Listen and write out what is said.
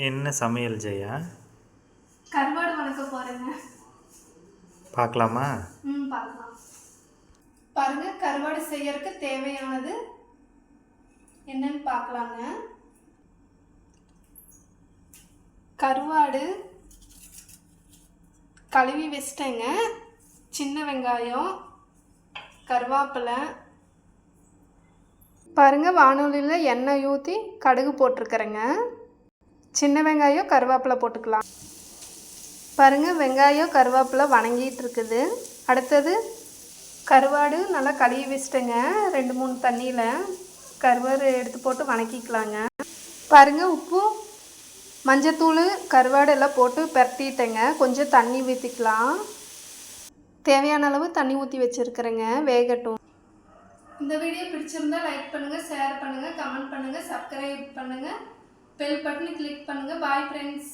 என்ன சமையல் ஜெயா? கருவாடு வணக்க போகிறேங்க. பார்க்கலாமா? பார்க்கலாம். பாருங்க, கருவாடு செய்யறதுக்கு தேவையானது என்னன்னு பார்க்கலாங்க. கருவாடு கழுவி வச்சிட்டேங்க. சின்ன வெங்காயம், கருவேப்பிலை. பாருங்கள், வானொலியில் எண்ணெய் ஊற்றி கடுகு போட்டிருக்கிறேங்க. சின்ன வெங்காயம் கருவேப்பிலை போட்டுக்கலாம். பாருங்கள், வெங்காயம் கருவேப்பிலை வணங்கிட்டு இருக்குது. அடுத்தது கருவாடு நல்லா கழுவி வச்சிட்டேங்க. 2-3 தண்ணியில் கருவாடு எடுத்து போட்டு வணக்கிக்கலாங்க. பாருங்கள், உப்பு மஞ்சத்தூள் கருவாடு எல்லாம் போட்டு பரட்டிட்டேங்க. கொஞ்சம் தண்ணி ஊற்றிக்கலாம். தேவையான அளவு தண்ணி ஊற்றி வச்சுருக்கிறேங்க, வேகட்டும். இந்த வீடியோ பிடிச்சிருந்தா லைக் பண்ணுங்கள், ஷேர் பண்ணுங்கள், கமெண்ட் பண்ணுங்கள், சப்ஸ்கிரைப் பண்ணுங்கள், பெல் பட்டனை கிளிக் பண்ணுங்கள். Bye friends.